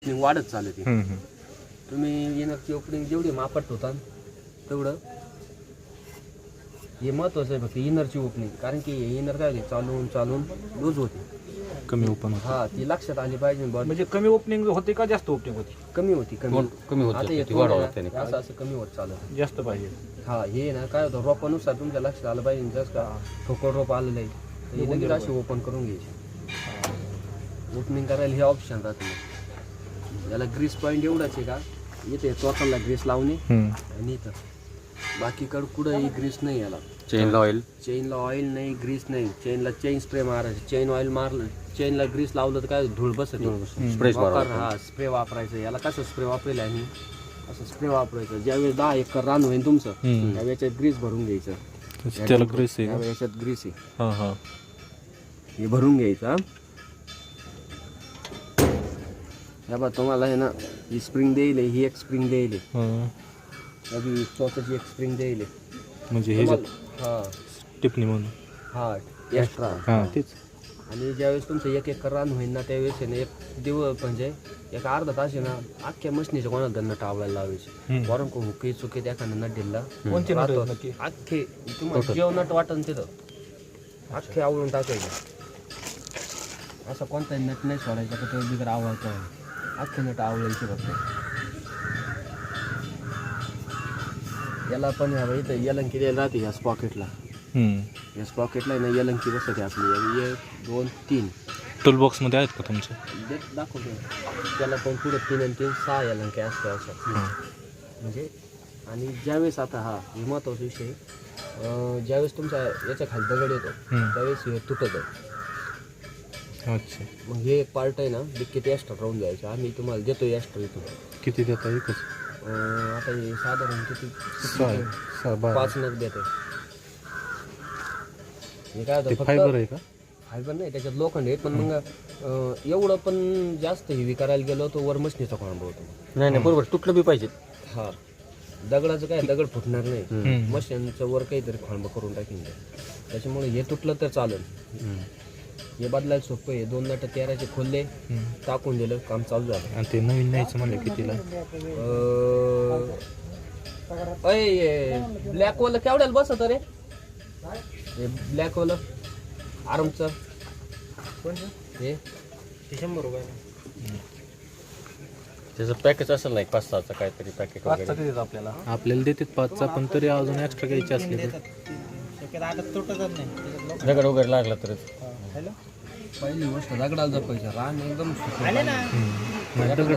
Opening वाढत चालते. तुम्ही इनरची ओपनिंग जेवढी मापात होता तेवढं हे महत्वाचं आहे फक्त इनरची ओपनिंग. कारण की इनर काय होते चालून चालून लूज होते, कमी ओपन होते. हा ती लक्षात आली पाहिजे. म्हणजे कमी ओपनिंग होते का जास्त ओपनिंग होती? कमी होती कमी होत आता जाते, हे ती वाढवत थोडं त्याने. असं असं कमी होत चालत. जास्त पाहिजे. हा हे ना काय होतं रोपानुसार तुमच्या लक्षात आलं पाहिजे. जसं का ठोकळ रोप आलेलं आहे तर हे लगेच अशी ओपन करून घ्यायची. ओपनिंग करायला हे ऑप्शन राहते. याला ग्रीस पॉईंट एवढाच आहे का इथे चोथाला ग्रीस लावणे आणि इथं बाकीकडं कुठंही ग्रीस नाही. याला चेनला ऑइल, चेनला ऑइल नाही, ग्रीस नाही. चेनला चेन स्प्रे मारायचं. चेन ऑइल मारलं, चेनला ग्रीस लावलं तर काय धूळ बसत. स्प्रे हा स्प्रे वापरायचं. याला कसं स्प्रे वापरेल आणि असं स्प्रे वापरायचं. ज्यावेळेस 10 एकर रान होईल तुमचं त्यावेळेस याच्यात ग्रीस भरून घ्यायचं. त्याला ग्रेस आहे का? याच्यात ग्रीस आहे, हां हां. हे भरून घ्यायचं. या बा तुम्हाला आहे ना ही स्प्रिंग देईल, ही एक स्प्रिंग देईल, हां. अभी स्वतःची एक स्प्रिंग देईल. म्हणजे हे हा टिपणी म्हणून. हा एक्स्ट्रा. हां तेच. आणि ज्यावेळेस तुमचं एक एकर रान होईल ना त्यावेळेस आहे ना एक दिवस म्हणजे एक अर्धा तास आहे ना अख्ख्या मशनीच्या कोणाला नट आवडायला लावायचे. वरून को हुकी चुकी एखादं नट दिला कोणते नट आहेत नक्की? अख्खे तुम्हाला जेव नट वाटन तिथं अख्खे आवडून टाकायचे. असा कोणताही नट नाही सोडायचा का तो बिगर आवडतो. अख्खे नट आवडायचे फक्त. याला पण ह्या बाई इथं यलंकी द्यायला राहते ह्या पॉकेटला. या पॉकेटला आहे ना यलंकी बसते आपली. 1 2 3 टूल बॉक्समध्ये आहेत का तुमच्या? दाखवतो त्याला पण पुढे 3 आणि 3 6 यलंकी असते असं म्हणजे. आणि ज्यावेळेस आता हा हे महत्वाचा विषय ज्यावेळेस तुमचा याच्या खाली दगड येतो त्यावेळेस हे तुटत. अच्छा. मग हे एक पार्ट आहे ना डिक्कीत एक्स्ट्रा राहून द्यायचं. आम्ही तुम्हाला देतो एक्स्ट्रा इथून. किती देता? एकच? आता हे साधारण किती 5 नग देते. हे काय होतं फायबर आहे का? फायबर नाही त्याच्यात लोखंड आहे. पण मग एवढं पण जास्त हेवी करायला गेलो तो वर मशनीचा खोळंबा होतो. नाही नाही बरोबर तुटलं बी पाहिजे. हा दगडाचं काय दगड फुटणार नाही. मशीनचं वर काहीतरी खोळंबा करून टाकीन त्याच्यामुळे हे तुटलं तर चालेल. हे बदलायला सोपं आहे. 2 नट 13चे खोलले टाकून दिलं काम चालू झालं. आणि ते नवीन न्यायचं म्हणलं कितीला? ब्लॅक वाला केवढ्याला बसत रे? हे ब्लॅक वाला आरामचं हे 100 रुपये. त्याचं पॅकेज असेल ना 5-6चं काहीतरी पॅकेट पाचचा वगैरे. किती देतात आपल्याला? आपल्याला देतात 5चा पण तरी अजून एक्स्ट्रा घ्यायचे असले तर दगड वगैरे लागला तरच. पहिली गोष्ट दगडाला जपायचं. रान एकदम दगड